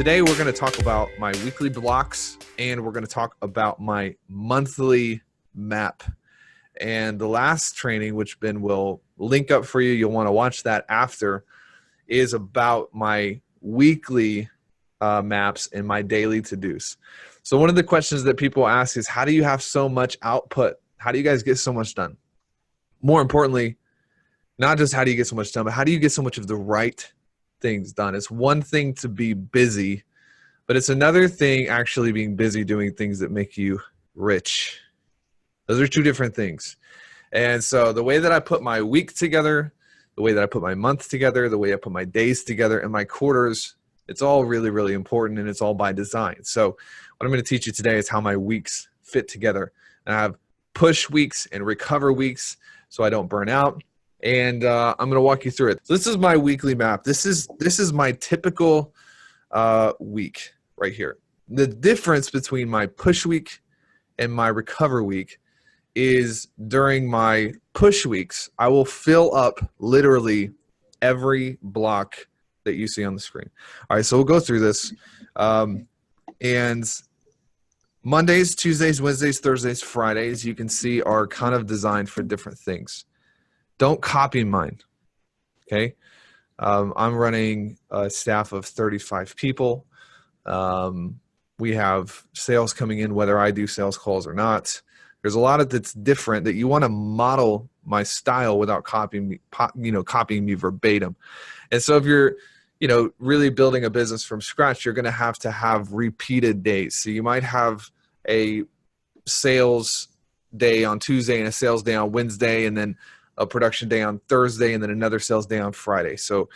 today we're going to talk about my weekly blocks and we're going to talk about my monthly map. And the last training, which Ben will link up for you, you'll want to watch that after, is about my weekly maps and my daily to-dos. So one of the questions that people ask is, how do you have so much output? How do you guys get so much done? More importantly, not just how do you get so much done, but how do you get so much of the right things done? It's one thing to be busy, but it's another thing actually being busy doing things that make you rich. Those are two different things. And so the way that I put my week together, the way that I put my month together, the way I put my days together and my quarters, it's all really, really important, and it's all by design. So what I'm going to teach you today is how my weeks fit together. And I have push weeks and recover weeks so I don't burn out. And I'm going to walk you through it. So this is my weekly map. This is my typical week right here. The difference between my push week and my recover week is during my push weeks, I will fill up literally every block that you see on the screen. All right, so we'll go through this. And Mondays, Tuesdays, Wednesdays, Thursdays, Fridays, you can see are kind of designed for different things. Don't copy mine, okay? I'm running a staff of 35 people. We have sales coming in whether I do sales calls or not. There's a lot of that's different that you want to model my style without copying me verbatim. And so if you're, really building a business from scratch, you're going to have repeated days. So you might have a sales day on Tuesday and a sales day on Wednesday, and then a production day on Thursday, and then another sales day on Friday. So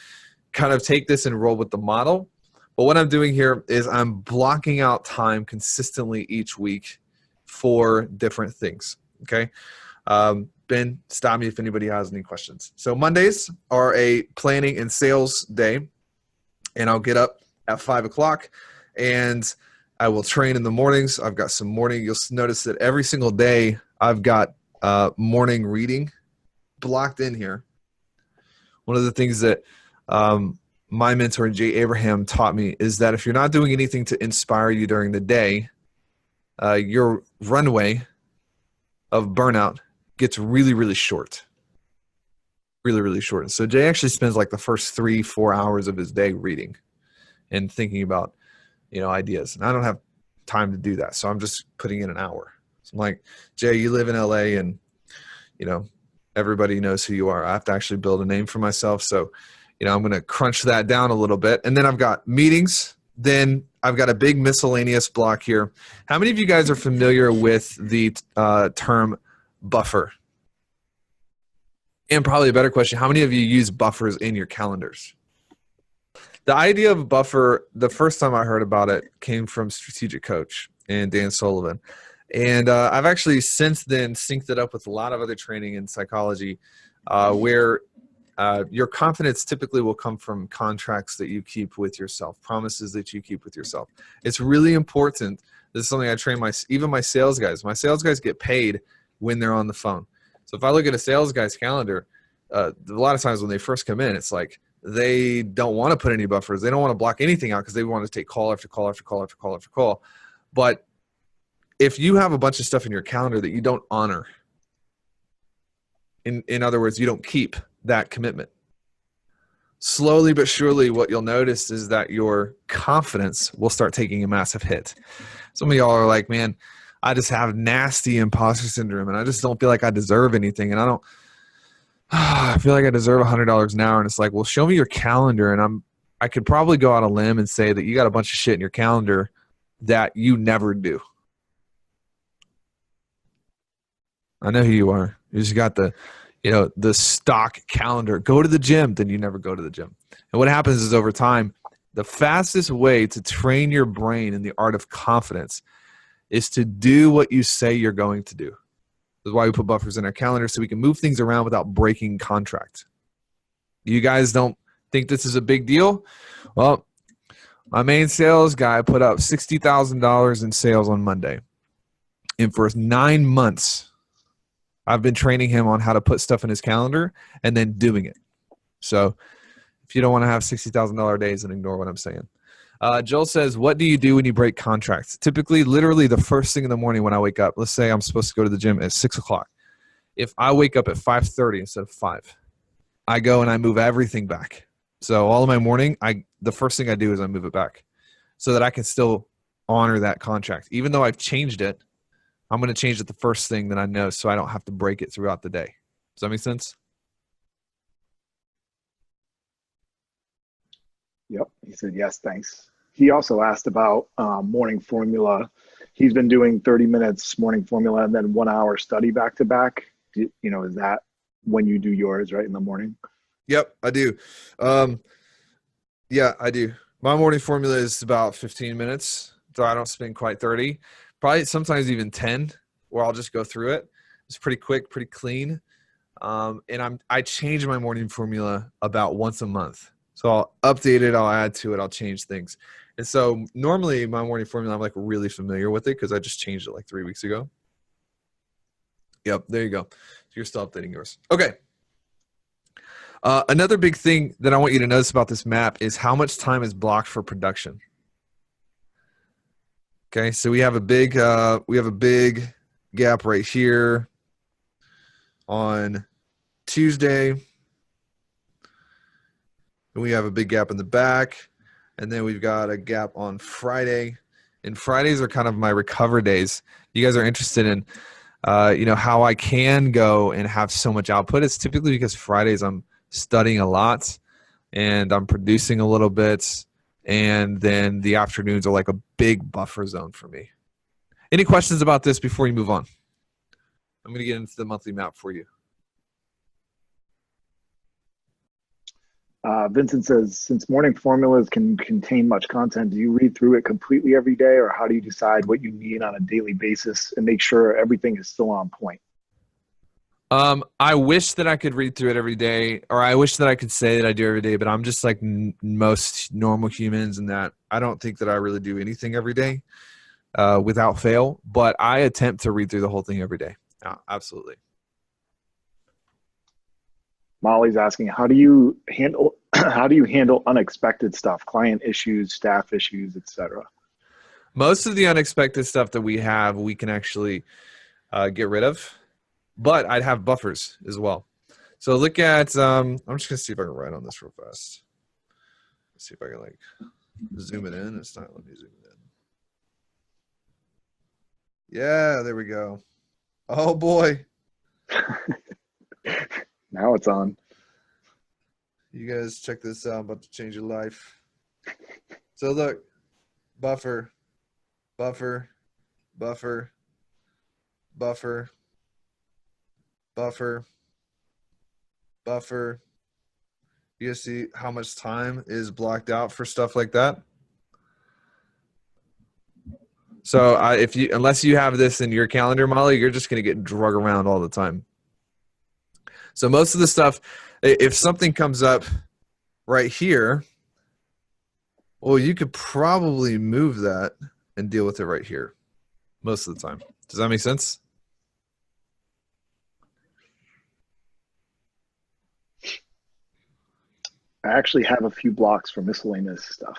kind of take this and roll with the model. But what I'm doing here is I'm blocking out time consistently each week for different things, okay? Ben, stop me if anybody has any questions. So Mondays are a planning and sales day, and I'll get up at 5 o'clock, and I will train in the mornings. I've got some morning. You'll notice that every single day I've got morning reading blocked in here. One of the things that my mentor, Jay Abraham, taught me is that if you're not doing anything to inspire you during the day, your runway of burnout gets really, really short. Really, really short. And so Jay actually spends like the first 3-4 hours of his day reading and thinking about, ideas. And I don't have time to do that. So I'm just putting in an hour. So I'm like, Jay, you live in LA and, everybody knows who you are. I have to actually build a name for myself. So, I'm going to crunch that down a little bit. And then I've got meetings. Then I've got a big miscellaneous block here. How many of you guys are familiar with the term buffer? And probably a better question, how many of you use buffers in your calendars? The idea of buffer, the first time I heard about it came from Strategic Coach and Dan Sullivan. And I've actually since then synced it up with a lot of other training in psychology where your confidence typically will come from contracts that you keep with yourself, promises that you keep with yourself. It's really important. This is something I train even my sales guys. My sales guys get paid when they're on the phone. So if I look at a sales guy's calendar, a lot of times when they first come in, it's like they don't want to put any buffers. They don't want to block anything out because they want to take call after call after call after call after call. But if you have a bunch of stuff in your calendar that you don't honor, in other words, you don't keep that commitment, slowly but surely what you'll notice is that your confidence will start taking a massive hit. Some of y'all are like, man, I just have nasty imposter syndrome and I just don't feel like I deserve anything. And I feel like I deserve $100 an hour. And it's like, well, show me your calendar. And I could probably go on a limb and say that you got a bunch of shit in your calendar that you never do. I know who you are. You just got the stock calendar. Go to the gym, then you never go to the gym. And what happens is over time, the fastest way to train your brain in the art of confidence is to do what you say you're going to do. That's why we put buffers in our calendar so we can move things around without breaking contract. You guys don't think this is a big deal? Well, my main sales guy put up $60,000 in sales on Monday. And for 9 months, I've been training him on how to put stuff in his calendar and then doing it. So If you don't want to have $60,000 days, then ignore what I'm saying. Joel says, what do you do when you break contracts? Typically, literally the first thing in the morning when I wake up, let's say I'm supposed to go to the gym at 6 o'clock. If I wake up at 5:30 instead of 5, I go and I move everything back. So all of my morning, the first thing I do is I move it back so that I can still honor that contract. Even though I've changed it, I'm going to change it the first thing that I know so I don't have to break it throughout the day. Does that make sense? Yep. He said, yes, thanks. He also asked about morning formula. He's been doing 30 minutes morning formula and then 1 hour study back to back. Is that when you do yours, right, in the morning? Yep, I do. Yeah, I do. My morning formula is about 15 minutes, so I don't spend quite 30. Probably sometimes even 10, where I'll just go through it. It's pretty quick, pretty clean. And I change my morning formula about once a month. So I'll update it, I'll add to it, I'll change things. And so normally my morning formula, I'm like really familiar with it because I just changed it like 3 weeks ago. Yep, there you go. So you're still updating yours. Okay. Another big thing that I want you to notice about this map is how much time is blocked for production. Okay, so we have a big gap right here on Tuesday. And we have a big gap in the back, and then we've got a gap on Friday. And Fridays are kind of my recover days. You guys are interested in, how I can go and have so much output. It's typically because Fridays I'm studying a lot and I'm producing a little bit, and then the afternoons are like a big buffer zone for me. Any questions about this before you move on? I'm going to get into the monthly map for you. Vincent says, since morning formulas can contain much content, do you read through it completely every day, or how do you decide what you need on a daily basis and make sure everything is still on point? I wish that I could read through it every day, or I wish that I could say that I do every day, but I'm just like most normal humans in that I don't think that I really do anything every day without fail, but I attempt to read through the whole thing every day. Absolutely. Molly's asking, how do you handle unexpected stuff, client issues, staff issues, etc.? Most of the unexpected stuff that we have, we can actually get rid of, but I'd have buffers as well. So look at, I'm just gonna see if I can write on this real fast. Let's see if I can like zoom it in. It's not letting me zoom it in. Yeah, there we go. Oh boy. Now it's on. You guys check this out. I'm about to change your life. So look, buffer, buffer, buffer, buffer, buffer, buffer. You guys see how much time is blocked out for stuff like that? So unless you have this in your calendar, Molly, you're just going to get drug around all the time. So most of the stuff, if something comes up right here, well, you could probably move that and deal with it right here most of the time. Does that make sense? I actually have a few blocks for miscellaneous stuff.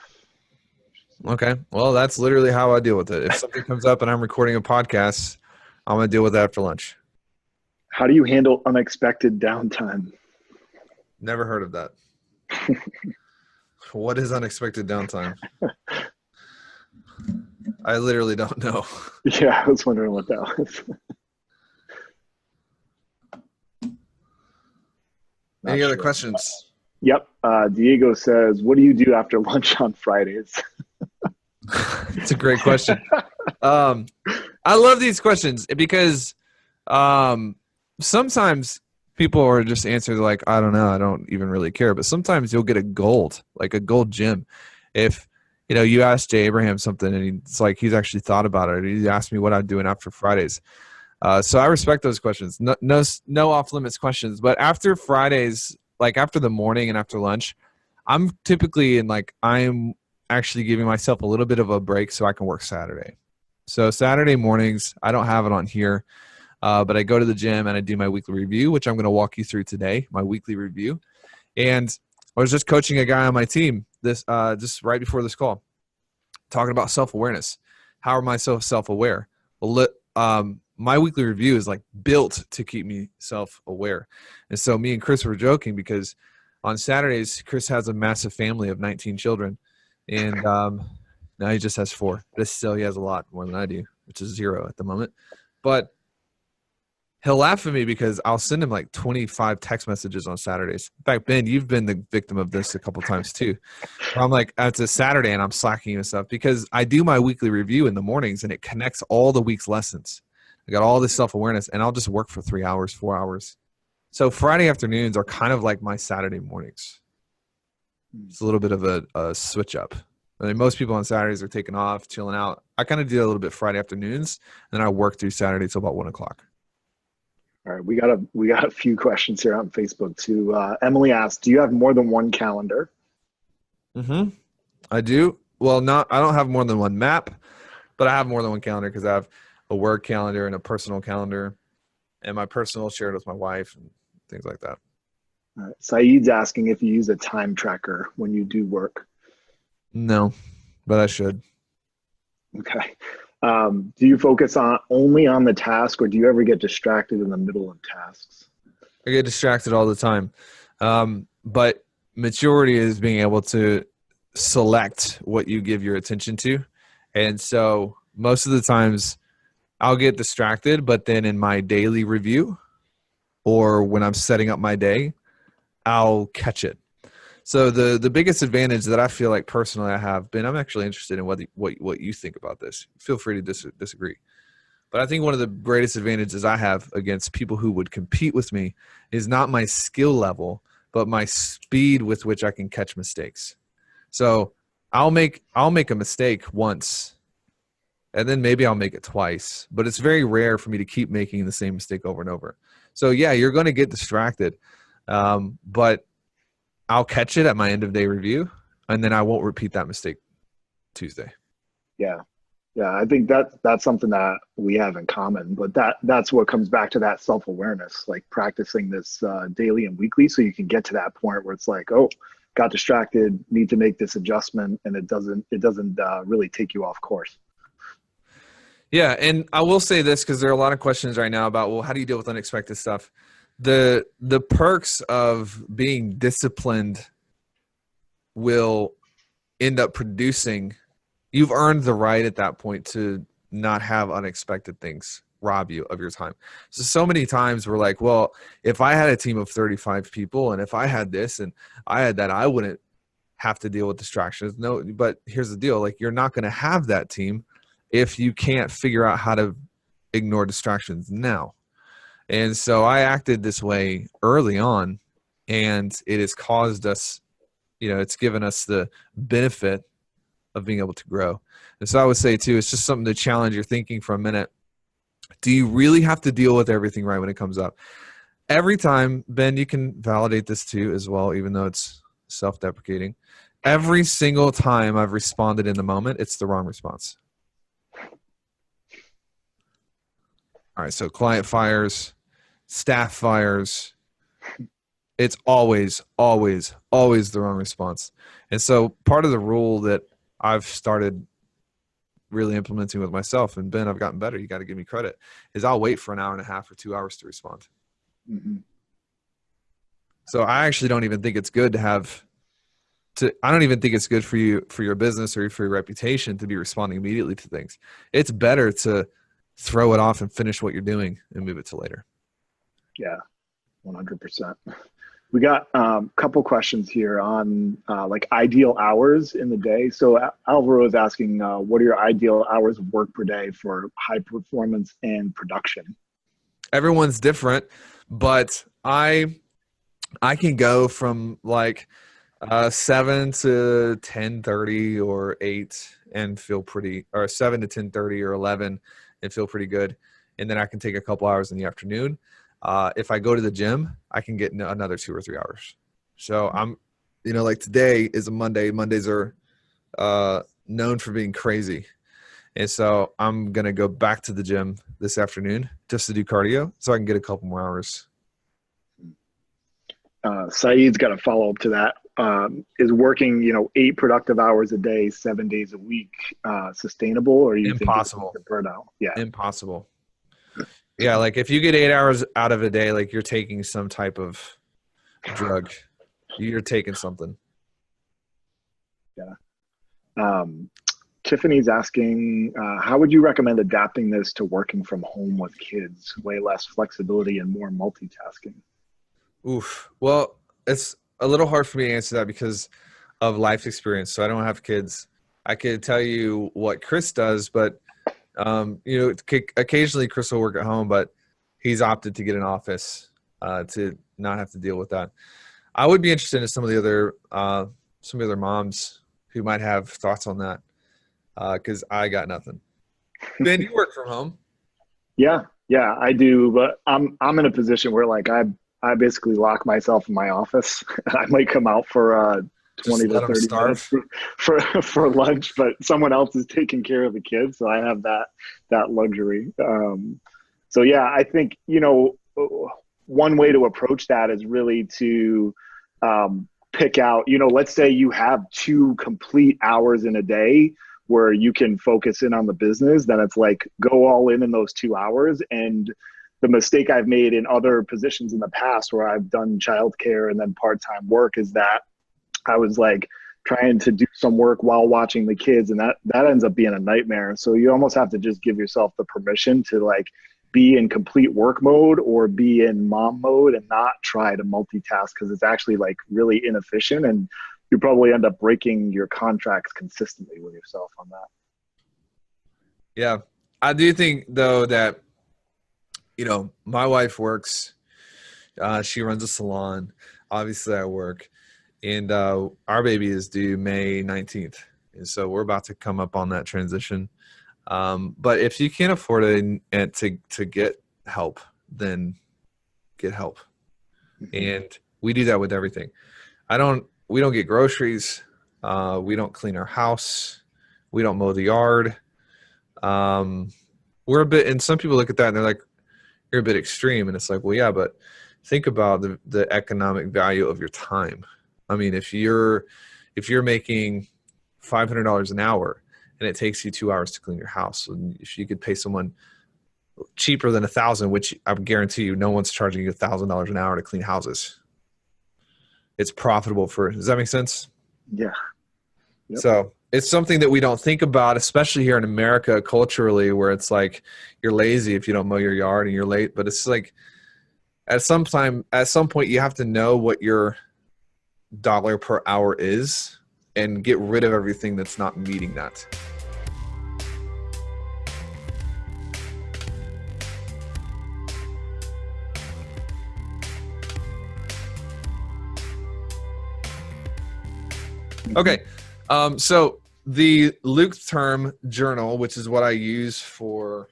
Okay. Well, that's literally how I deal with it. If something comes up and I'm recording a podcast, I'm going to deal with that after lunch. How do you handle unexpected downtime? Never heard of that. What is unexpected downtime? I literally don't know. Yeah, I was wondering what that was. Any other questions? Yep. Diego says, what do you do after lunch on Fridays? It's a great question. I love these questions because sometimes people are just answered like, I don't know, I don't even really care. But sometimes you'll get a gold gym. If you ask Jay Abraham something and it's like he's actually thought about it. He asked me what I'm doing after Fridays. So I respect those questions. No off limits questions. But after Fridays, like after the morning and after lunch, I'm typically I'm actually giving myself a little bit of a break so I can work Saturday. So Saturday mornings, I don't have it on here. But I go to the gym and I do my weekly review, which I'm going to walk you through today, my weekly review. And I was just coaching a guy on my team this just right before this call, talking about self-awareness. How am I so self-aware? Well, my weekly review is like built to keep me self-aware. And so me and Chris were joking because on Saturdays, Chris has a massive family of 19 children. And now he just has 4. But still, he has a lot more than I do, which is 0 at the moment. But he'll laugh at me because I'll send him like 25 text messages on Saturdays. In fact, Ben, you've been the victim of this a couple times too. Where I'm like, it's a Saturday and I'm slacking you and stuff because I do my weekly review in the mornings and it connects all the week's lessons. I got all this self-awareness and I'll just work for 3 hours, 4 hours. So Friday afternoons are kind of like my Saturday mornings. It's a little bit of a switch up. I mean, most people on Saturdays are taking off, chilling out. I kind of do a little bit Friday afternoons, and then I work through Saturday till about 1 o'clock. All right, we got a few questions here on Facebook too. Emily asked, "Do you have more than one calendar?" Mm-hmm. I do. Well, I don't have more than one map, but I have more than one calendar because I have a work calendar and a personal calendar, and my personal shared with my wife and things like that. All right. Saeed's asking if you use a time tracker when you do work. No, but I should. Okay. Do you focus only on the task, or do you ever get distracted in the middle of tasks? I get distracted all the time. But maturity is being able to select what you give your attention to. And so most of the times I'll get distracted, but then in my daily review or when I'm setting up my day, I'll catch it. So the biggest advantage that I feel like personally I have been, I'm actually interested in what you think about this. Feel free to disagree. But I think one of the greatest advantages I have against people who would compete with me is not my skill level, but my speed with which I can catch mistakes. So I'll make a mistake once, and then maybe I'll make it twice. But it's very rare for me to keep making the same mistake over and over. So yeah, you're going to get distracted, but I'll catch it at my end of day review, and then I won't repeat that mistake Tuesday. Yeah. Yeah, I think that's something that we have in common, but that's what comes back to that self-awareness, like practicing this daily and weekly so you can get to that point where it's like, oh, got distracted, need to make this adjustment, and it doesn't really take you off course. Yeah, and I will say this because there are a lot of questions right now about, well, how do you deal with unexpected stuff? The perks of being disciplined will end up producing. You've earned the right at that point to not have unexpected things rob you of your time. So many times we're like, well, if I had a team of 35 people and if I had this and I had that, I wouldn't have to deal with distractions. No, but here's the deal. Like, you're not going to have that team if you can't figure out how to ignore distractions now. And so I acted this way early on, and it has caused us, it's given us the benefit of being able to grow. And so I would say too, it's just something to challenge your thinking for a minute. Do you really have to deal with everything right when it comes up? Every time, Ben, you can validate this too as well, even though it's self-deprecating. Every single time I've responded in the moment, it's the wrong response. All right, so client fires, staff fires. It's always, always, always the wrong response. And so part of the rule that I've started really implementing with myself, and Ben, I've gotten better, you got to give me credit, is I'll wait for an hour and a half or 2 hours to respond. Mm-hmm. So I actually don't even think it's good I don't even think it's good for you, for your business or for your reputation, to be responding immediately to things. It's better to throw it off and finish what you're doing and move it to later. Yeah, 100%. We got a couple questions here on like ideal hours in the day. So Alvaro is asking, what are your ideal hours of work per day for high performance and production? Everyone's different, but I can go from like 7 to 10:30 or 8 and feel pretty, or 7 to 10:30 or 11 and feel pretty good. And then I can take a couple hours in the afternoon. If I go to the gym, I can get another 2 or 3 hours. So I'm, like today is a Monday. Mondays are known for being crazy. And so I'm going to go back to the gym this afternoon just to do cardio so I can get a couple more hours. Saeed's got a follow-up to that. is working, 8 productive hours a day, 7 days a week, sustainable, or you think it's Impossible. the burnout? Yeah. Impossible. Yeah, like if you get 8 hours out of a day, like you're taking some type of drug. You're taking something. Yeah. Tiffany's asking, how would you recommend adapting this to working from home with kids? Way less flexibility and more multitasking. Oof. Well, it's a little hard for me to answer that because of life experience. So I don't have kids. I could tell you what Chris does, but occasionally Chris will work at home, but he's opted to get an office to not have to deal with that. I would be interested in some of the other moms who might have thoughts on that because I got nothing. Ben, you work from home. Yeah, I do, but I'm in a position where like I basically lock myself in my office. I might come out for 20 Just to let them 30 starve. minutes for lunch, but someone else is taking care of the kids, so I have that luxury. So yeah, I think one way to approach that is really to pick out. Let's say you have 2 complete hours in a day where you can focus in on the business. Then it's like go all in those 2 hours. And the mistake I've made in other positions in the past where I've done childcare and then part-time work is that I was like trying to do some work while watching the kids, and that ends up being a nightmare. So you almost have to just give yourself the permission to like be in complete work mode or be in mom mode and not try to multitask, because it's actually like really inefficient, and you probably end up breaking your contracts consistently with yourself on that. Yeah. I do think though that, my wife works, she runs a salon. Obviously I work, and our baby is due May 19th. And so we're about to come up on that transition. But if you can't afford it to get help, then get help. And we do that with everything. We don't get groceries. We don't clean our house. We don't mow the yard. We're a bit, and some people look at that and they're like, you're a bit extreme. And it's like, well, yeah, but think about the economic value of your time. I mean, if you're making $500 an hour and it takes you 2 hours to clean your house, and if you could pay someone cheaper than $1,000, which I guarantee you, no one's charging you $1,000 an hour to clean houses. It's profitable does that make sense? Yeah. Yep. So it's something that we don't think about, especially here in America culturally, where it's like you're lazy if you don't mow your yard and you're late. But it's like at some point you have to know what your dollar per hour is and get rid of everything that's not meeting that. Okay. So the Luke Term Journal, which is what I use for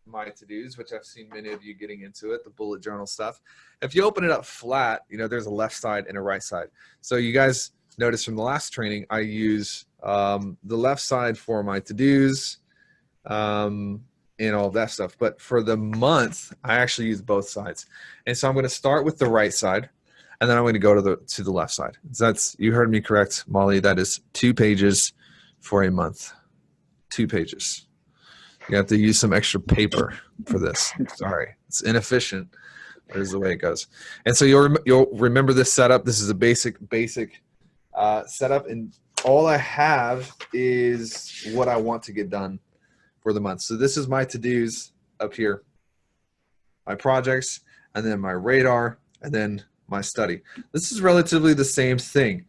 my to-dos, which I've seen many of you getting into it, the bullet journal stuff. If you open it up flat, there's a left side and a right side. So you guys noticed from the last training, I use the left side for my to-dos and all of that stuff. But for the month, I actually use both sides. And so I'm going to start with the right side, and then I'm going to go to the left side. So you heard me correct, Molly. That is 2 pages for a month. 2 pages. You have to use some extra paper for this. Sorry, it's inefficient. But it's the way it goes. And so you'll remember this setup. This is a basic setup, and all I have is what I want to get done for the month. So this is my to-dos up here, my projects, and then my radar, and then my study. This is relatively the same thing.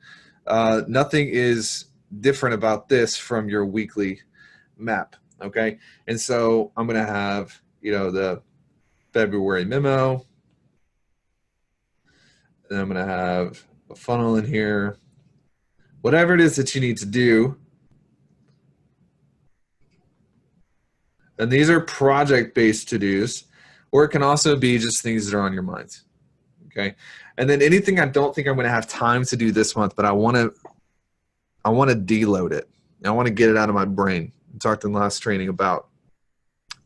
Nothing is different about this from your weekly map. Okay. And so I'm going to have, the February memo. And I'm going to have a funnel in here. Whatever it is that you need to do. And these are project-based to-dos, or it can also be just things that are on your mind. Okay. And then anything I don't think I'm going to have time to do this month, but I want to deload it. I want to get it out of my brain. I talked in the last training about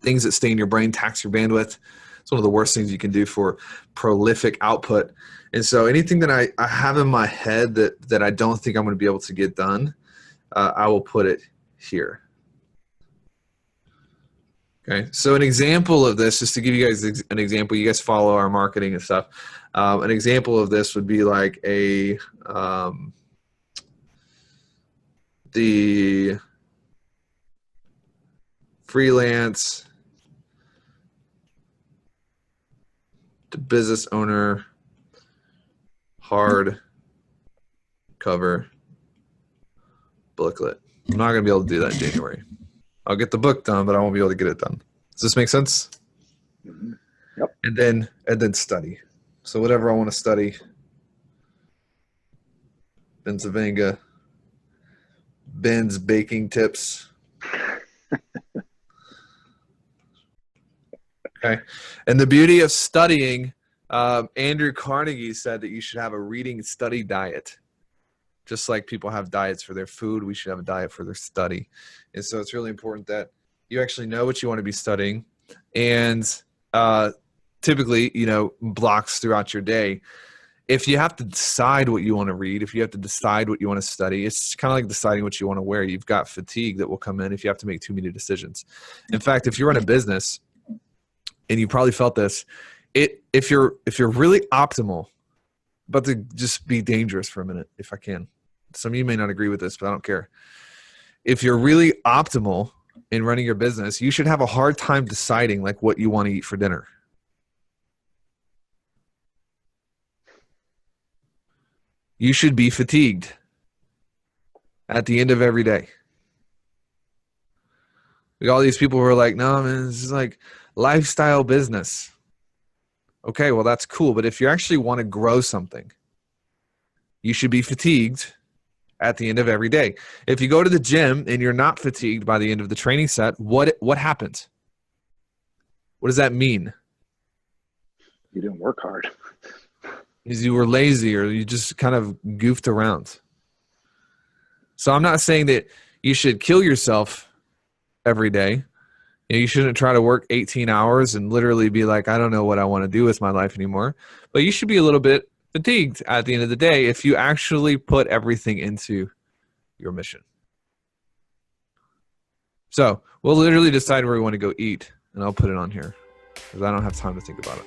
things that stay in your brain, tax your bandwidth. It's one of the worst things you can do for prolific output. And so anything that I have in my head that I don't think I'm going to be able to get done, I will put it here. Okay, so an example of this, just to give you guys an example, you guys follow our marketing and stuff. An example of this would be like the freelance to business owner hard cover booklet. I'm not going to be able to do that in January. I'll get the book done, but I won't be able to get it done. Does this make sense? Yep. And then study. So whatever I want to study, Pennsylvania, Ben's baking tips. Okay. And the beauty of studying, Andrew Carnegie said that you should have a reading and study diet. Just like people have diets for their food, we should have a diet for their study. And so it's really important that you actually know what you want to be studying. And typically, blocks throughout your day. If you have to decide what you want to read, if you have to decide what you want to study, it's kind of like deciding what you want to wear. You've got fatigue that will come in if you have to make too many decisions. In fact, if you run a business, and you probably felt this, if you're really optimal, but to just be dangerous for a minute, if I can. Some of you may not agree with this, but I don't care. If you're really optimal in running your business, you should have a hard time deciding like what you want to eat for dinner. You should be fatigued at the end of every day. We got all these people who are like, no, man, this is like lifestyle business. Okay, well, that's cool. But if you actually want to grow something, you should be fatigued at the end of every day. If you go to the gym and you're not fatigued by the end of the training set, what happens? What does that mean? You didn't work hard. Is you were lazy or you just kind of goofed around. So I'm not saying that you should kill yourself every day. You shouldn't try to work 18 hours and literally be like, I don't know what I want to do with my life anymore. But you should be a little bit fatigued at the end of the day if you actually put everything into your mission. So we'll literally decide where we want to go eat, and I'll put it on here because I don't have time to think about it.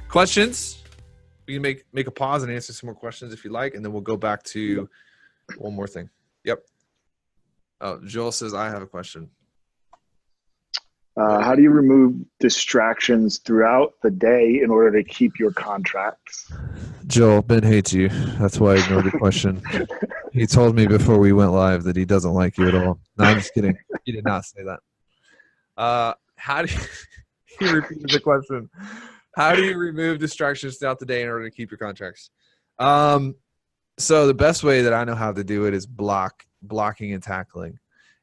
Questions? We can make a pause and answer some more questions if you like, and then we'll go back to one more thing. Yep. Oh, Joel says, I have a question. How do you remove distractions throughout the day in order to keep your contracts? Joel, Ben hates you. That's why I ignored your question. He told me before we went live that he doesn't like you at all. No, I'm just kidding. He did not say that. How do you, he repeated the question. How do you remove distractions throughout the day in order to keep your contracts? So the best way that I know how to do it is blocking and tackling.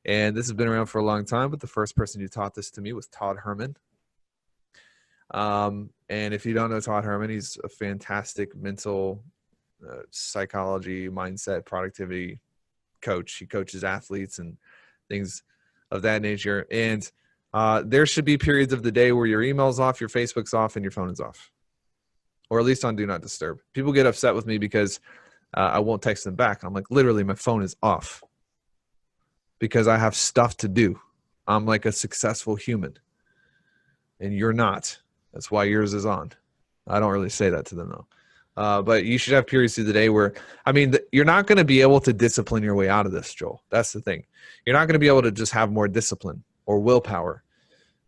And this has been around for a long time, but the first person who taught this to me was Todd Herman. And if you don't know Todd Herman, he's a fantastic mental psychology, mindset, productivity coach. He coaches athletes and things of that nature. And there should be periods of the day where your email's off, your Facebook's off, and your phone is off. Or at least on Do Not Disturb. People get upset with me because I won't text them back. I'm like, literally, my phone is off because I have stuff to do. I'm like a successful human. And you're not. That's why yours is on. I don't really say that to them, though. But you should have periods of the day where, you're not going to be able to discipline your way out of this, Joel. That's the thing. You're not going to be able to just have more discipline or willpower.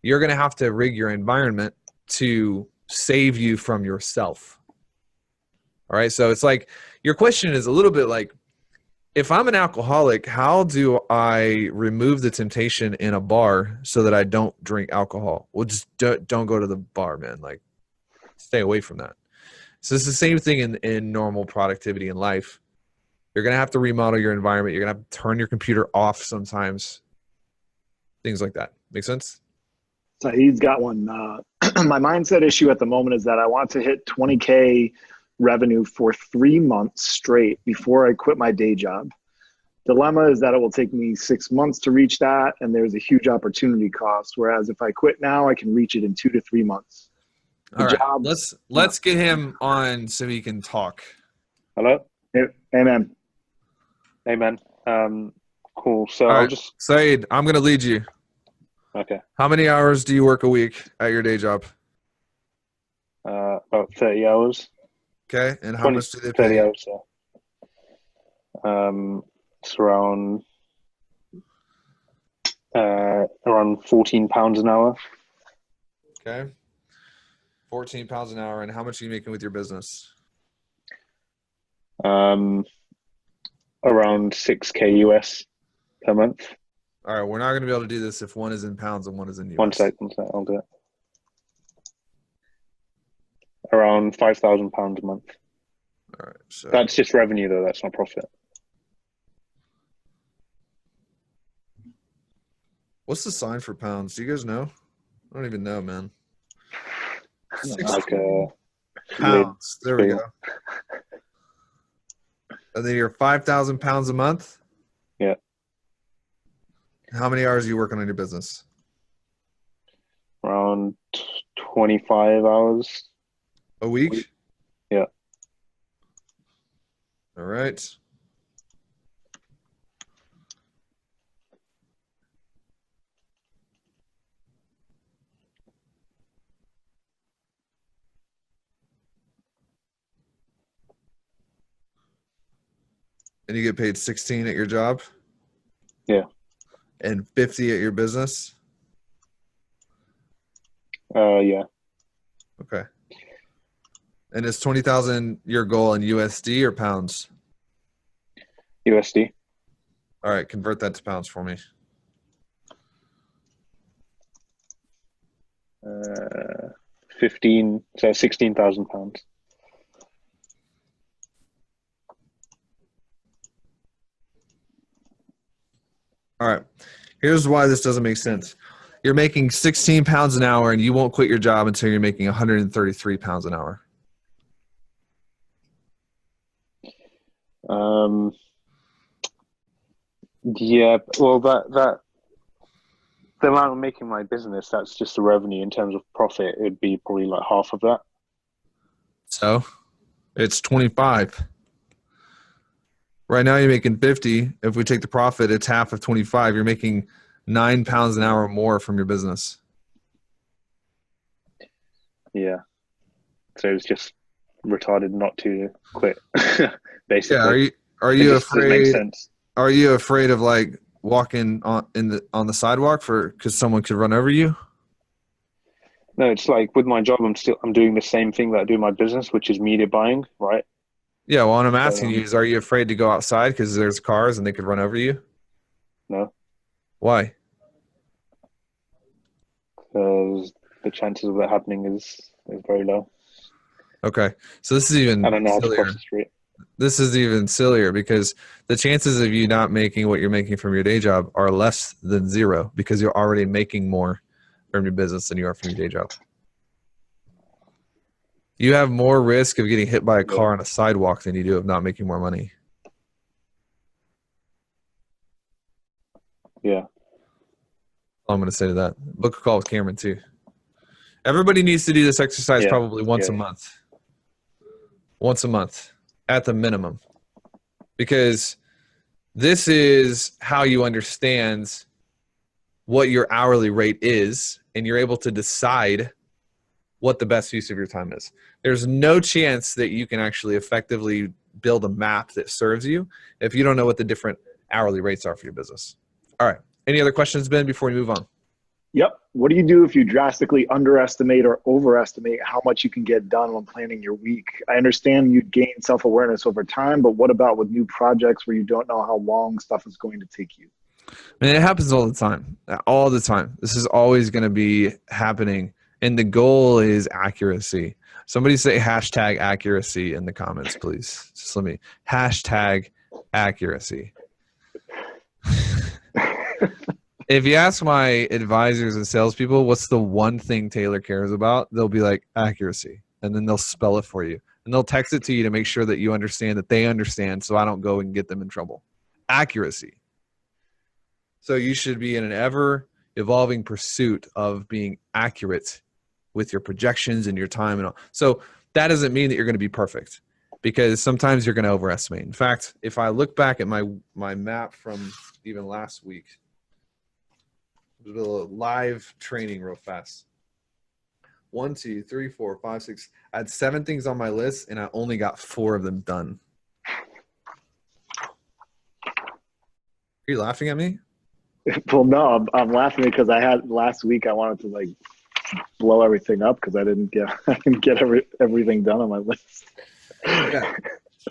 You're going to have to rig your environment to save you from yourself. All right. So it's like, your question is a little bit like, if I'm an alcoholic, how do I remove the temptation in a bar so that I don't drink alcohol? Well, just don't go to the bar, man. Like, stay away from that. So it's the same thing in normal productivity in life. You're going to have to remodel your environment. You're going to have to turn your computer off sometimes. Things like that. Make sense? So he's got one. My mindset issue at the moment is that I want to hit 20K revenue for 3 months straight before I quit my day job. Dilemma is that it will take me 6 months to reach that, and there's a huge opportunity cost. Whereas if I quit now, I can reach it in 2 to 3 months. All right, let's get him on so he can talk. Hello? Amen. Amen. Cool. So All I'll right, just... Saeed, I'm going to lead you. Okay. How many hours do you work a week at your day job? About 30 hours. Okay, and how 20, much do they 30 pay? hours, yeah. It's around £14 an hour. Okay, 14 pounds an hour. And how much are you making with your business? Around 6K US per month. All right, we're not going to be able to do this if one is in pounds and one is in US. One sec, I'll do it. Around £5,000 a month. All right, so That's just revenue, though. That's not profit. what's the sign for pounds? Do you guys know? I don't even know, man. Like a Pounds. There we lid. go. And then you're 5,000 pounds a month? Yeah. How many hours are you working on your business? Around 25 hours. A week? Yeah. All right. And you get paid 16 at your job? Yeah. And 50 at your business? Yeah. Okay. And is 20,000 your goal in USD or pounds? USD. All right, convert that to pounds for me. 16,000 pounds. All right. Here's why this doesn't make sense. You're making 16 pounds an hour and you won't quit your job until you're making 133 pounds an hour. Yeah, well, that the amount I'm making my business, that's just the revenue. In terms of profit, it'd be probably like half of that. So it's 25. Right now you're making 50. If we take the profit, it's half of 25. You're making 9 pounds an hour more from your business. Yeah. So it's just retarded not to quit. Basically. Yeah. Are you doesn't make afraid? sense. Are you afraid of like walking on the sidewalk because someone could run over you? No, it's like with my job, I'm doing the same thing that I do in my business, which is media buying, right? Yeah. Well, what I'm asking you is, are you afraid to go outside because there's cars and they could run over you? No. Why? Because the chances of that happening is very low. Okay. So this is even I don't know how to sillier. cross the street. This is even sillier because the chances of you not making what you're making from your day job are less than zero because you're already making more from your business than you are from your day job. You have more risk of getting hit by a car on a sidewalk than you do of not making more money. Yeah. All I'm going to say to that. Book a call with Cameron too. Everybody needs to do this exercise probably once a month. Once a month at the minimum. Because this is how you understand what your hourly rate is, and you're able to decide what the best use of your time is. There's no chance that you can actually effectively build a map that serves you if you don't know what the different hourly rates are for your business. All right. Any other questions, Ben, before we move on? Yep. What do you do if you drastically underestimate or overestimate how much you can get done when planning your week? I understand you gain self-awareness over time, but what about with new projects where you don't know how long stuff is going to take you? Man, it happens all the time. All the time. This is always going to be happening. And the goal is accuracy. Somebody say hashtag accuracy in the comments, please. Just let me hashtag accuracy. If you ask my advisors and salespeople, what's the one thing Taylor cares about? They'll be like accuracy, and then they'll spell it for you. And and they'll text it to you to make sure that you understand that they understand, so I don't go and get them in trouble. Accuracy. So you should be in an ever evolving pursuit of being accurate with your projections and your time and all. So that doesn't mean that you're going to be perfect, because sometimes you're going to overestimate. In fact, if I look back at my map from even last week, a live training real fast. 1, 2, 3, 4, 5, 6. I had 7 things on my list, and I only got 4 of them done. Are you laughing at me? Well, no, I'm laughing because last week I wanted to like blow everything up because I didn't get everything done on my list. Yeah.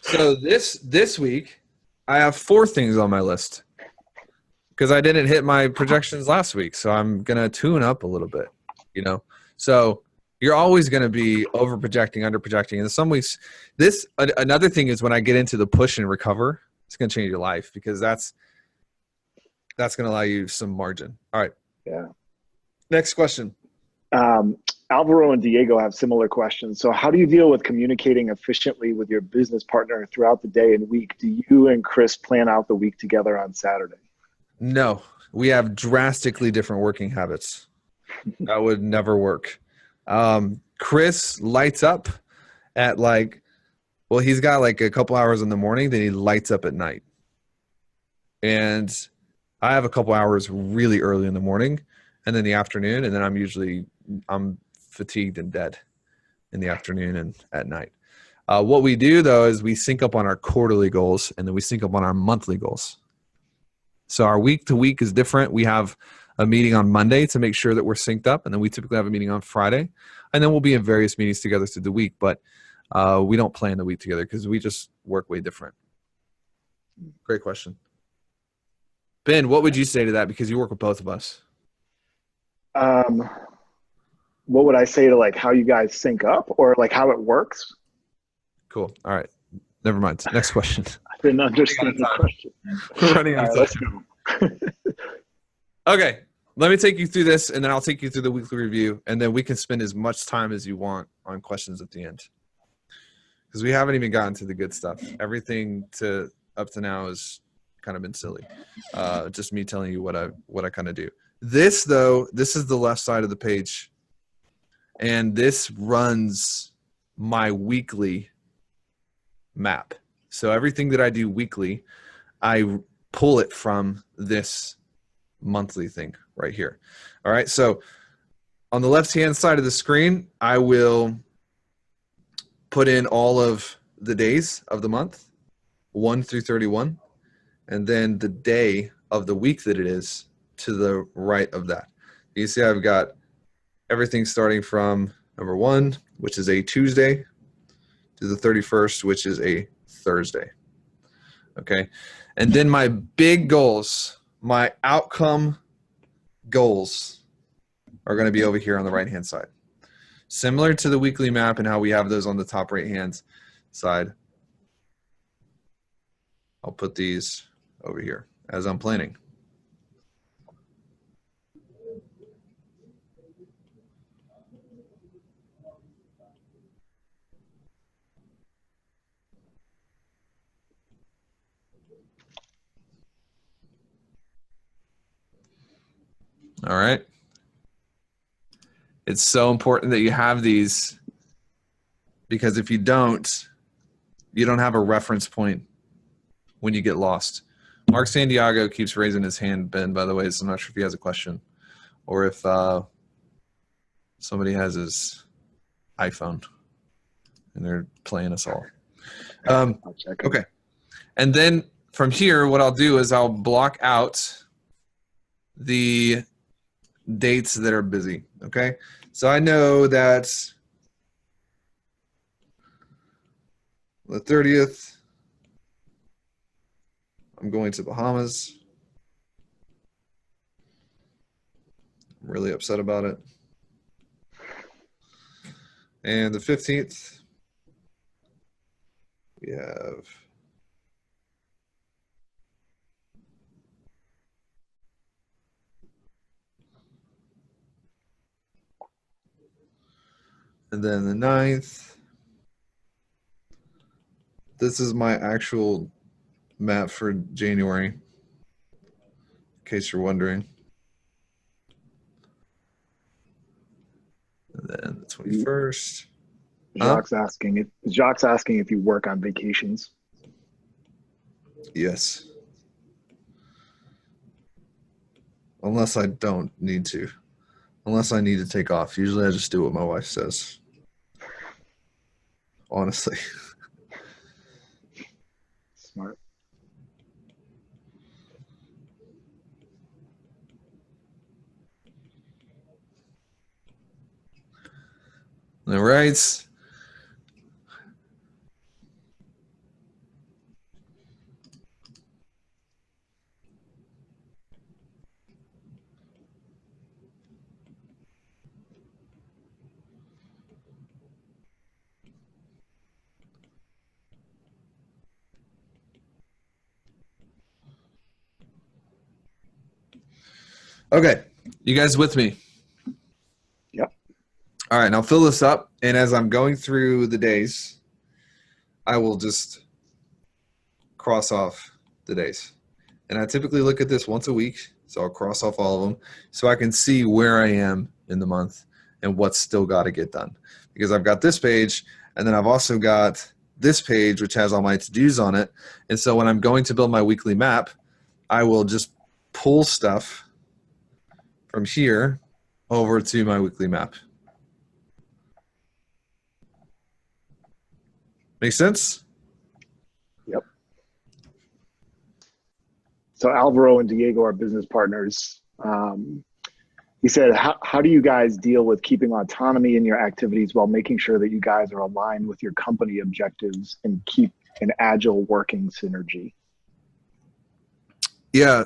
So this week I have 4 things on my list because I didn't hit my projections last week. So I'm gonna tune up a little bit, So you're always gonna be over projecting, under projecting. In some weeks, another thing is when I get into the push and recover, it's gonna change your life, because that's gonna allow you some margin. All right. Yeah. Next question. Alvaro and Diego have similar questions. So how do you deal with communicating efficiently with your business partner throughout the day and week? Do you and Chris plan out the week together on Saturday? No, we have drastically different working habits. That would never work. Chris lights up at he's got like a couple hours in the morning, then he lights up at night. And I have a couple hours really early in the morning and then the afternoon, and then I'm fatigued and dead in the afternoon and at night. What we do though is we sync up on our quarterly goals, and then we sync up on our monthly goals. So our week to week is different. We have a meeting on Monday to make sure that we're synced up, and then we typically have a meeting on Friday, and then we'll be in various meetings together through the week, but we don't plan the week together because we just work way different. Great question. Ben, what would you say to that, because you work with both of us? What would I say to like how you guys sync up, or like how it works? Cool. All right. Never mind. Next question. I didn't understand the question. We're running out of time. Let's go. Okay. Let me take you through this, and then I'll take you through the weekly review, and then we can spend as much time as you want on questions at the end, because we haven't even gotten to the good stuff. Everything up to now has kind of been silly. Just me telling you what I kind of do. This is the left side of the page, and this runs my weekly map. So everything that I do weekly, I pull it from this monthly thing right here. All right. So on the left-hand side of the screen, I will put in all of the days of the month, 1 through 31, and then the day of the week that it is to the right of that. You see I've got everything starting from number 1, which is a Tuesday, to the 31st, which is a Thursday. Okay. And then my big goals, my outcome goals, are going to be over here on the right-hand side. Similar to the weekly map and how we have those on the top right-hand side. I'll put these over here as I'm planning. All right. It's so important that you have these, because if you don't have a reference point when you get lost. Mark Santiago keeps raising his hand, Ben, by the way, so I'm not sure if he has a question or if somebody has his iPhone and they're playing us all. Okay. And then from here, what I'll do is I'll block out the dates that are busy. Okay. So I know that the 30th, I'm going to Bahamas. I'm really upset about it. And the 15th, we have and then the 9th, this is my actual map for January, in case you're wondering. And then the 21st. Jacques asking if you work on vacations. Yes. Unless I don't need to. Unless I need to take off. Usually I just do what my wife says. Honestly. Smart. All right. Okay. You guys with me? Yep. All right. Now fill this up. And as I'm going through the days, I will just cross off the days. And I typically look at this once a week. So I'll cross off all of them so I can see where I am in the month and what's still got to get done. Because I've got this page, and then I've also got this page, which has all my to-dos on it. And so when I'm going to build my weekly map, I will just pull stuff from here over to my weekly map. Make sense? Yep. So Alvaro and Diego are business partners. He said, how do you guys deal with keeping autonomy in your activities while making sure that you guys are aligned with your company objectives and keep an agile working synergy? Yeah.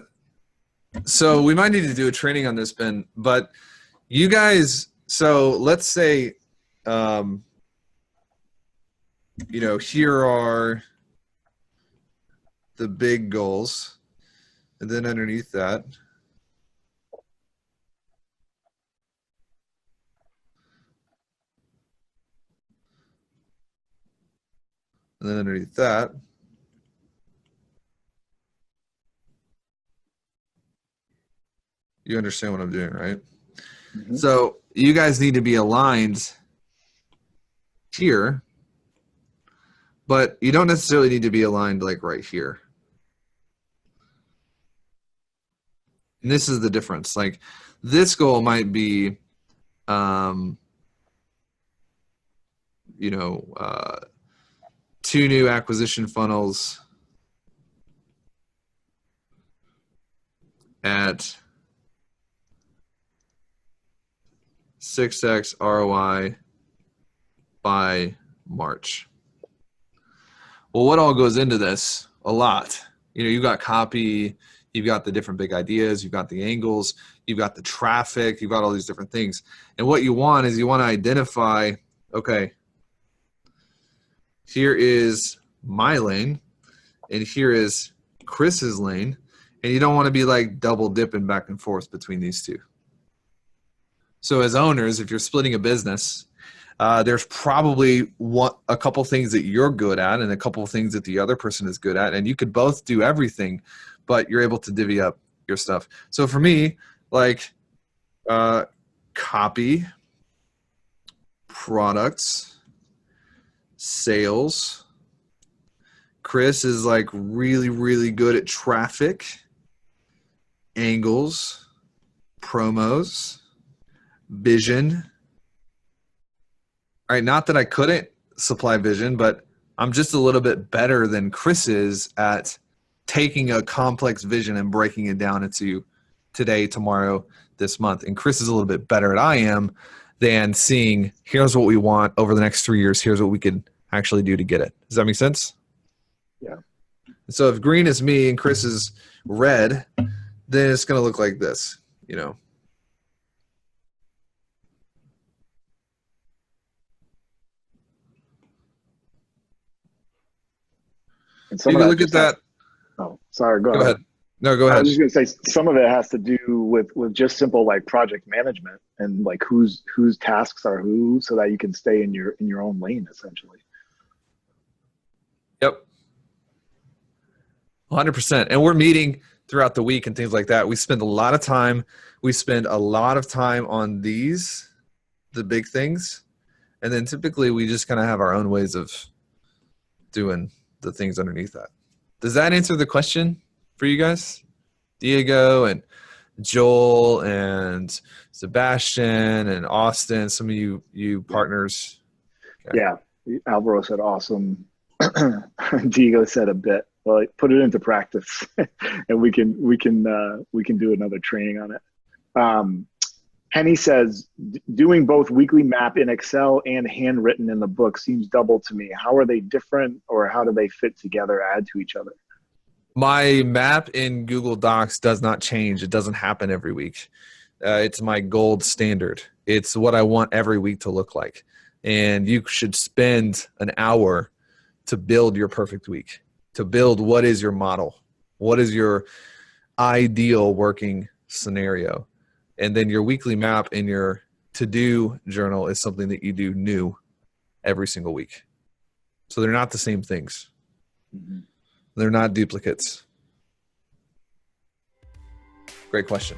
So we might need to do a training on this, Ben, but you guys, so let's say, here are the big goals, and then underneath that, and then underneath that, you understand what I'm doing, right? Mm-hmm. So you guys need to be aligned here, but you don't necessarily need to be aligned like right here. And this is the difference. Like this goal might be, 2 new acquisition funnels at 6x ROI by March. Well, what all goes into this? A lot. You've got copy, you've got the different big ideas, you've got the angles, you've got the traffic, you've got all these different things. And what you want is you want to identify, okay, here is my lane, and here is Chris's lane, and you don't want to be like double dipping back and forth between these two. So as owners, if you're splitting a business, there's probably a couple things that you're good at and a couple things that the other person is good at, and you could both do everything, but you're able to divvy up your stuff. So for me, like copy, products, sales. Chris is like really, really good at traffic, angles, promos, vision. All right, not that I couldn't supply vision, but I'm just a little bit better than Chris is at taking a complex vision and breaking it down into today, tomorrow, this month. And Chris is a little bit better at I am than seeing, here's what we want over the next 3 years. Here's what we could actually do to get it. Does that make sense? Yeah. So if green is me and Chris is red, then it's going to look like this, And some look at that. Oh, sorry. Go ahead. No, go ahead. I was just going to say some of it has to do with just simple like project management and like whose tasks are who, so that you can stay in your own lane essentially. Yep. 100%. And we're meeting throughout the week and things like that. We spend a lot of time. We spend a lot of time on these, the big things. And then typically we just kind of have our own ways of doing the things underneath that. Does that answer the question for you guys? Diego and Joel and Sebastian and Austin, some of you partners. Okay. Yeah. Alvaro said awesome. Diego said a bit. Well, put it into practice and we can do another training on it. Henny says, doing both weekly map in Excel and handwritten in the book seems double to me. How are they different, or how do they fit together, add to each other? My map in Google Docs does not change. It doesn't happen every week. It's my gold standard. It's what I want every week to look like. And you should spend an hour to build your perfect week, to build what is your model, what is your ideal working scenario. And then your weekly map in your to-do journal is something that you do new every single week. So they're not the same things. Mm-hmm. They're not duplicates. Great question.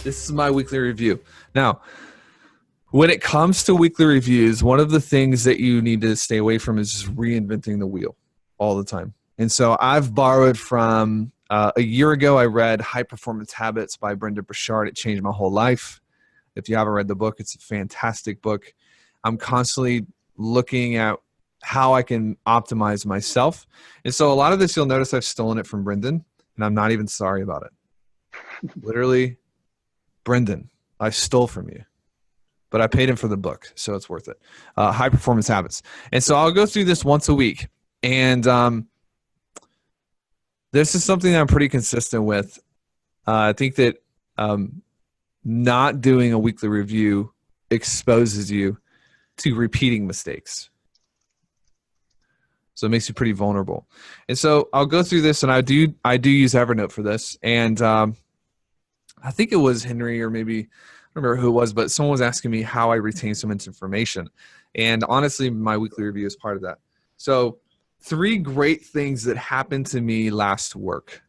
This is my weekly review. Now, when it comes to weekly reviews, one of the things that you need to stay away from is just reinventing the wheel all the time. And so I've borrowed from a year ago, I read High Performance Habits by Brendon Burchard. It changed my whole life. If you haven't read the book, it's a fantastic book. I'm constantly looking at how I can optimize myself. And so a lot of this, you'll notice I've stolen it from Brendon, and I'm not even sorry about it. Literally, Brendon, I stole from you. But I paid him for the book, so it's worth it. High Performance Habits. And so I'll go through this once a week. And this is something that I'm pretty consistent with. I think that not doing a weekly review exposes you to repeating mistakes. So it makes you pretty vulnerable. And so I'll go through this, and I do use Evernote for this. And I think it was Henry, or maybe I don't remember who it was, but someone was asking me how I retain so much information. And honestly, my weekly review is part of that. So 3 great things that happened to me last week.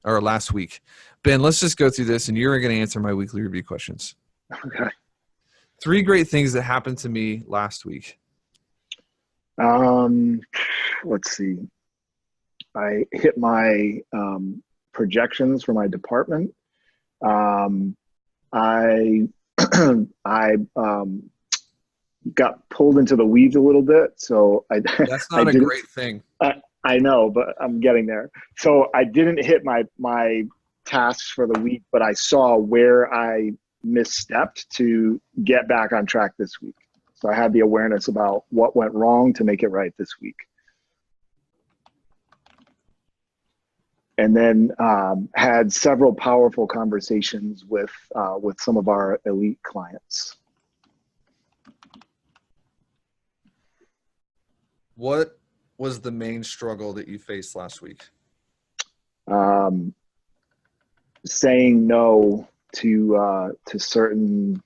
Ben, let's just go through this, and you're going to answer my weekly review questions. Okay. 3 great things that happened to me last week. Let's see. I hit my projections for my department. I got pulled into the weeds a little bit, so that's not a great thing. I know, but I'm getting there. So I didn't hit my tasks for the week, but I saw where I misstepped to get back on track this week. So I had the awareness about what went wrong to make it right this week. And then had several powerful conversations with some of our elite clients. What was the main struggle that you faced last week? Saying no to certain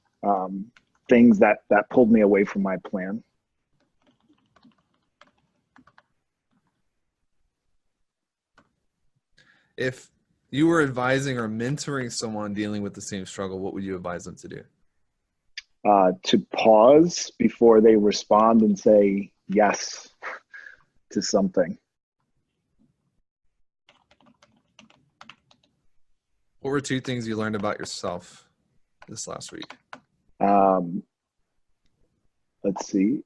things that pulled me away from my plan. If you were advising or mentoring someone dealing with the same struggle, what would you advise them to do? To pause before they respond and say yes to something. What were 2 things you learned about yourself this last week? Let's see.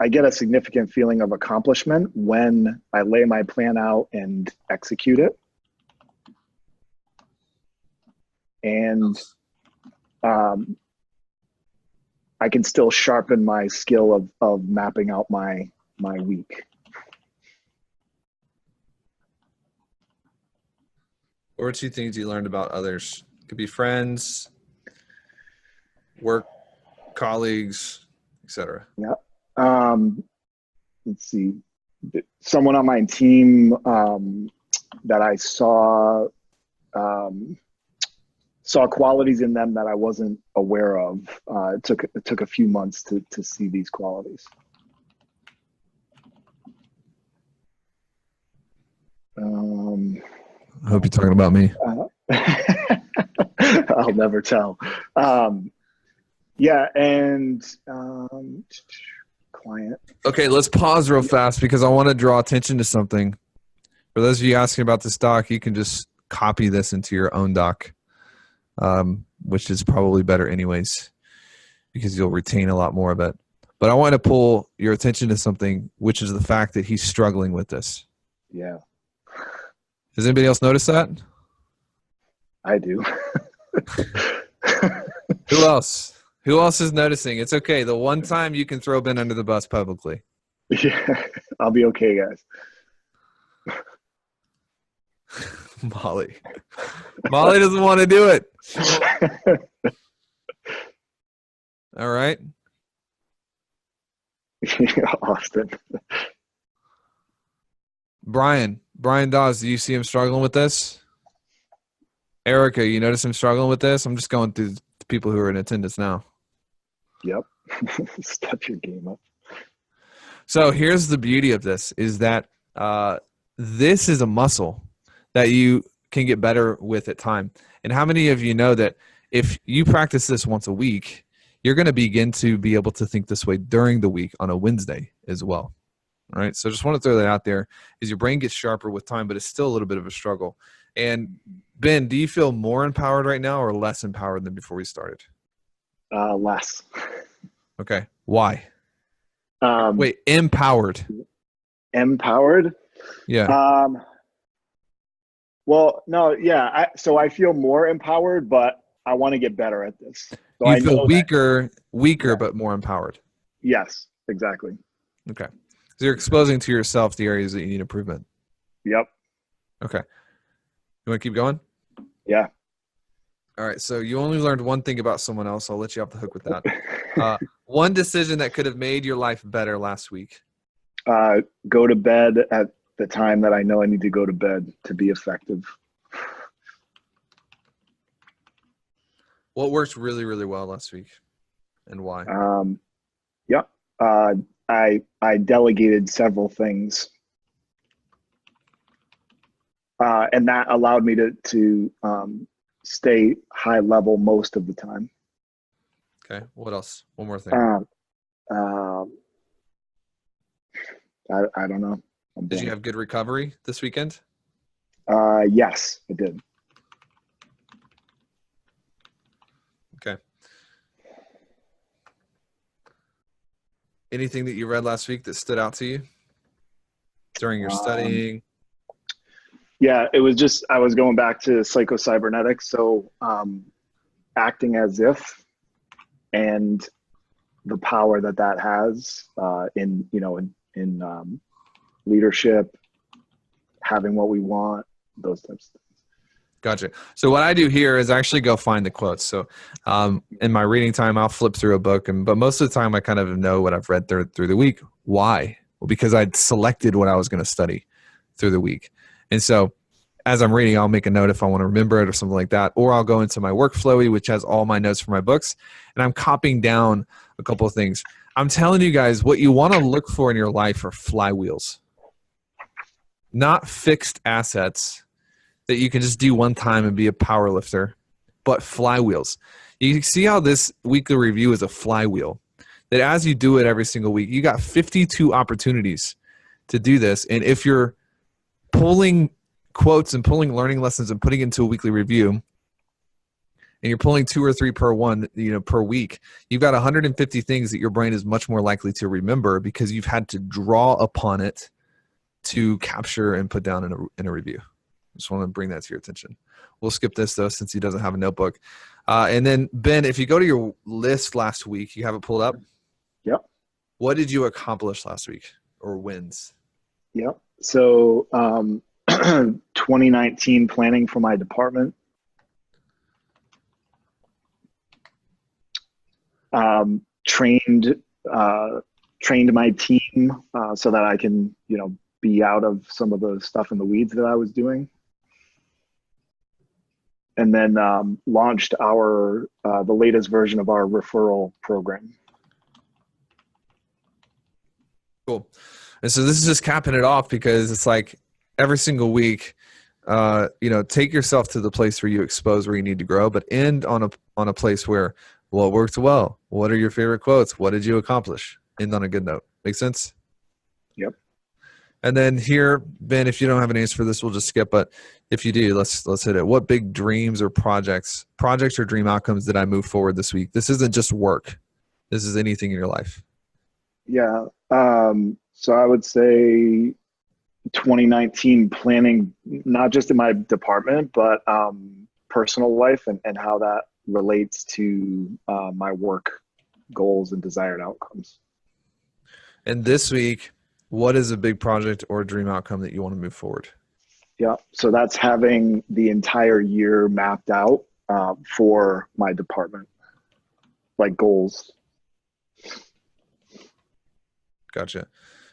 I get a significant feeling of accomplishment when I lay my plan out and execute it. And I can still sharpen my skill of mapping out my week. What were 2 things you learned about others? It could be friends, work, colleagues, etc. Yeah. Let's see. Someone on my team that I saw saw qualities in them that I wasn't aware of. It took a few months to see these qualities. I hope you're talking about me. I'll never tell. Yeah, and client. Okay, let's pause real fast because I want to draw attention to something. For those of you asking about this doc, you can just copy this into your own doc, which is probably better anyways because you'll retain a lot more of it. But I want to pull your attention to something, which is the fact that he's struggling with this. Yeah. Does anybody else notice that? I do. Who else? Who else is noticing? It's okay. The one time you can throw Ben under the bus publicly. Yeah, I'll be okay, guys. Molly. Molly doesn't want to do it. All right. Austin. Brian Dawes, do you see him struggling with this? Erica, you notice him struggling with this? I'm just going through the people who are in attendance now. Yep. Step your game up. So here's the beauty of this is that this is a muscle that you can get better with at time. And how many of you know that if you practice this once a week, you're going to begin to be able to think this way during the week on a Wednesday as well. All right. So just want to throw that out there is your brain gets sharper with time, but it's still a little bit of a struggle. And Ben, do you feel more empowered right now or less empowered than before we started? Less. Okay. Why? Wait, empowered. Empowered? Yeah. Well, no, yeah. So I feel more empowered, but I want to get better at this. So You feel weaker, yeah, but more empowered. Yes, exactly. Okay. So you're exposing to yourself the areas that you need improvement. Yep. Okay. You want to keep going? Yeah. All right. So you only learned one thing about someone else. I'll let you off the hook with that. One decision that could have made your life better last week. Go to bed at the time that I know I need to go to bed to be effective. What worked really, really well last week and why? Yep. I delegated several things. And that allowed me to stay high level most of the time. Okay. What else? One more thing. I don't know. Did you have good recovery this weekend? Yes, I did. Okay. Anything that you read last week that stood out to you during your studying? Yeah, it was just, I was going back to psychocybernetics. So acting as if, and the power that has in leadership, having what we want, those types of things. Gotcha. So what I do here is actually go find the quotes. So in my reading time, I'll flip through a book, but most of the time I kind of know what I've read through the week. Why? Well, because I'd selected what I was going to study through the week. And so as I'm reading, I'll make a note if I want to remember it or something like that, or I'll go into my workflowy, which has all my notes for my books, and I'm copying down a couple of things. I'm telling you guys, what you want to look for in your life are flywheels, not fixed assets that you can just do one time and be a power lifter, but flywheels. You see how this weekly review is a flywheel, that as you do it every single week, you got 52 opportunities to do this. And if you're pulling quotes and pulling learning lessons and putting it into a weekly review, and you're pulling 2 or 3 per week, you've got 150 things that your brain is much more likely to remember because you've had to draw upon it to capture and put down in a review. Just want to bring that to your attention. We'll skip this though, since he doesn't have a notebook. And then Ben, if you go to your list last week, you have it pulled up. Yep. What did you accomplish last week or wins? Yep. So 2019 planning for my department. Trained my team so that I can, be out of some of the stuff in the weeds that I was doing. and then launched our the latest version of our referral program. Cool. And so this is just capping it off because it's like every single week, take yourself to the place where you expose where you need to grow, but end on a place where what worked well. What are your favorite quotes? What did you accomplish? End on a good note. Make sense? Yep. And then here, Ben, if you don't have an answer for this, we'll just skip. But if you do, let's hit it. What big dreams or projects or dream outcomes did I move forward this week? This isn't just work. This is anything in your life. Yeah. So I would say 2019 planning, not just in my department, but personal life and how that relates to my work goals and desired outcomes. And this week, what is a big project or dream outcome that you want to move forward? Yeah, so that's having the entire year mapped out for my department, like goals. Gotcha.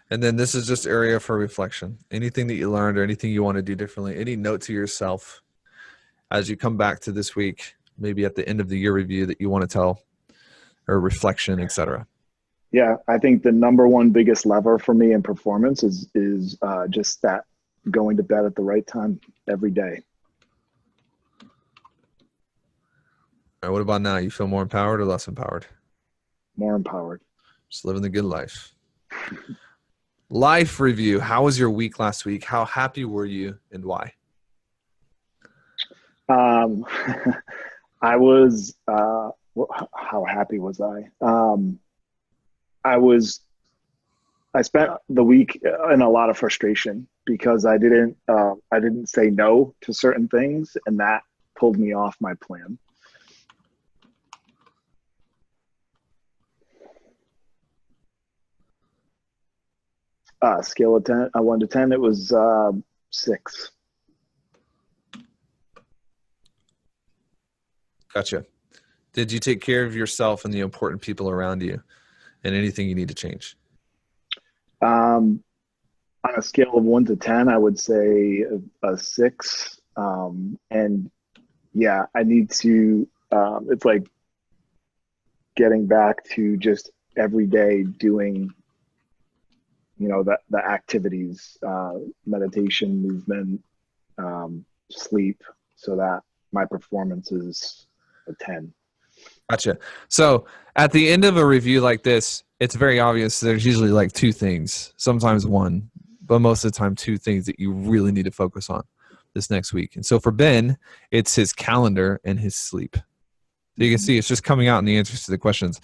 And then this is just area for reflection. Anything that you learned or anything you want to do differently, any note to yourself as you come back to this week, maybe at the end of the year review that you want to tell, or reflection, etc. Yeah, I think the number one biggest lever for me in performance is just that going to bed at the right time every day. All right, what about now? You feel more empowered or less empowered? More empowered. Just living the good life. Life review. How was your week last week? How happy were you and why? I was, how happy was I? I spent the week in a lot of frustration because I didn't say no to certain things, and that pulled me off my plan. Scale of 10, 1 to 10, it was 6. Gotcha. Did you take care of yourself and the important people around you, and anything you need to change? On a scale of 1 to 10, I would say a 6. And yeah, I need to, it's like getting back to just every day doing, the activities, meditation, movement, sleep, so that my performance is a 10. Gotcha. So at the end of a review like this, it's very obvious there's usually like 2 things, sometimes 1, but most of the time 2 things that you really need to focus on this next week. And so for Ben, it's his calendar and his sleep. So you can see it's just coming out in the answers to the questions.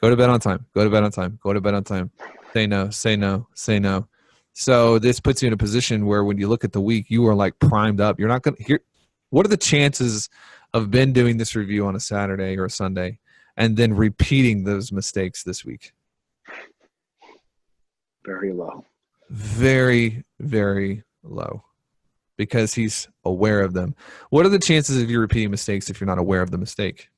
Go to bed on time, go to bed on time, go to bed on time. Say no, say no, say no. So this puts you in a position where when you look at the week, you are like primed up. You're not going to hear. What are the chances of Ben doing this review on a Saturday or a Sunday and then repeating those mistakes this week? Very low. Very, very low, because he's aware of them. What are the chances of you repeating mistakes if you're not aware of the mistake?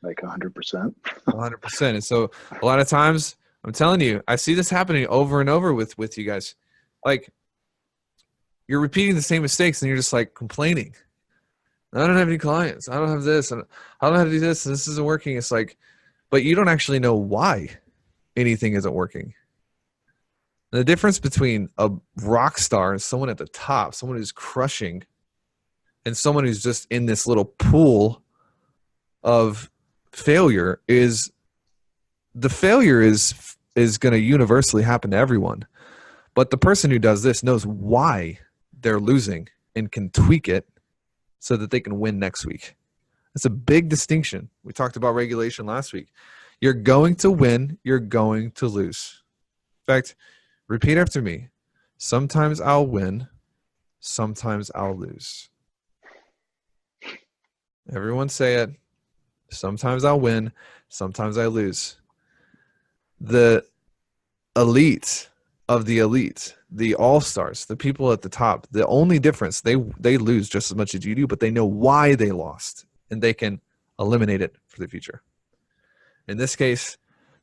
Like 100%. 100%. And so a lot of times, I'm telling you, I see this happening over and over with you guys. Like, you're repeating the same mistakes and you're just like complaining. I don't have any clients. I don't have this. And I don't know how to do this. And this isn't working. It's like, but you don't actually know why anything isn't working. The difference between a rock star and someone at the top, someone who's crushing, and someone who's just in this little pool of failure is the failure is going to universally happen to everyone. But the person who does this knows why they're losing and can tweak it so that they can win next week. That's a big distinction. We talked about regulation last week. You're going to win. You're going to lose. In fact, repeat after me. Sometimes I'll win. Sometimes I'll lose. Everyone say it. Sometimes I'll win. Sometimes I lose. The elite of the elite, the all-stars, the people at the top, the only difference, they lose just as much as you do, but they know why they lost, and they can eliminate it for the future. In this case,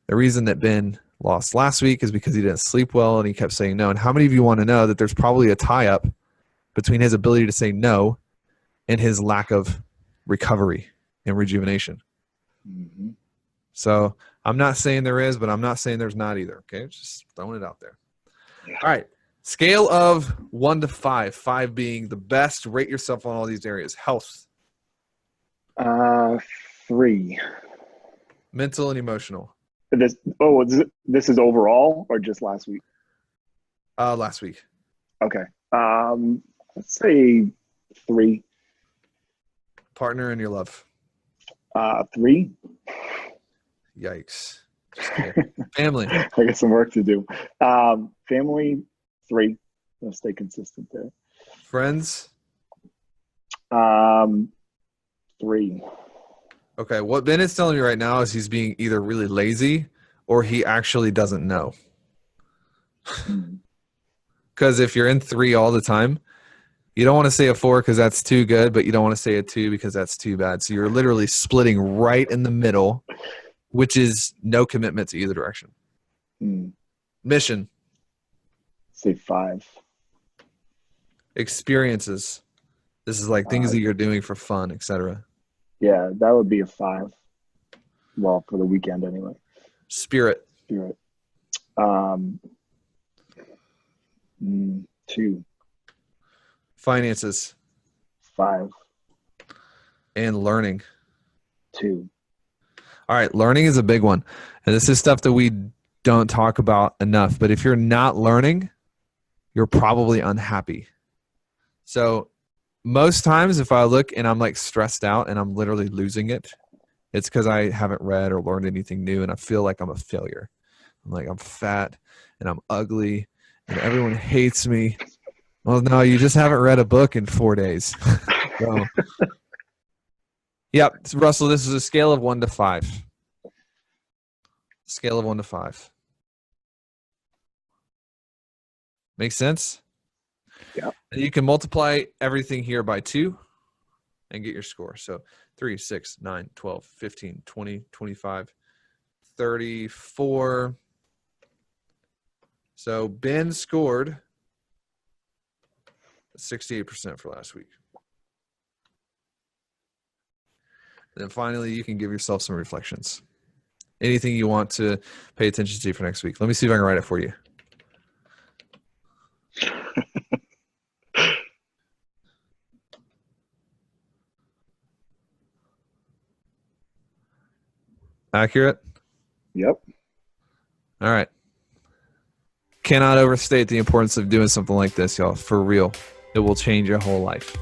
the reason that Ben lost last week is because he didn't sleep well and he kept saying no. And how many of you want to know that there's probably a tie-up between his ability to say no and his lack of recovery and rejuvenation. Mm-hmm. So I'm not saying there is, but I'm not saying there's not either. Okay, just throwing it out there. Yeah. All right. Scale of 1 to 5, 5 being the best. Rate yourself on all these areas. Health, 3. mental, and emotional. This is overall or just last week? Last week. Okay. Let's say 3. Partner and your love. 3. Yikes. Just kidding. Family. I got some work to do. Family, 3. I'll stay consistent there. Friends. 3. Okay. What Ben is telling me right now is he's being either really lazy or he actually doesn't know. Mm. Because if you're in 3 all the time, you don't want to say a 4 because that's too good, but you don't want to say a 2 because that's too bad. So you're literally splitting right in the middle, which is no commitment to either direction. Mm. Mission. Say 5. Experiences. This is like things that you're doing for fun, etc. Yeah, that would be a 5. Well, for the weekend anyway. Spirit. Spirit. 2. Finances. 5. And learning. 2. All right, learning is a big one. And this is stuff that we don't talk about enough. But if you're not learning, you're probably unhappy. So most times if I look and I'm like stressed out and I'm literally losing it, it's because I haven't read or learned anything new and I feel like I'm a failure. I'm like, I'm fat and I'm ugly and everyone hates me. Well, no, you just haven't read a book in 4 days. So, yep, Russell, this is a scale of 1 to 5. Scale of 1 to 5. Makes sense? Yeah. And you can multiply everything here by 2 and get your score. So 3, 6, 9, 12, 15, 20, 25, 34. So Ben scored 68% for last week. And then finally, you can give yourself some reflections. Anything you want to pay attention to for next week. Let me see if I can write it for you. Accurate? Yep. All right. Cannot overstate the importance of doing something like this, y'all. For real. It will change your whole life.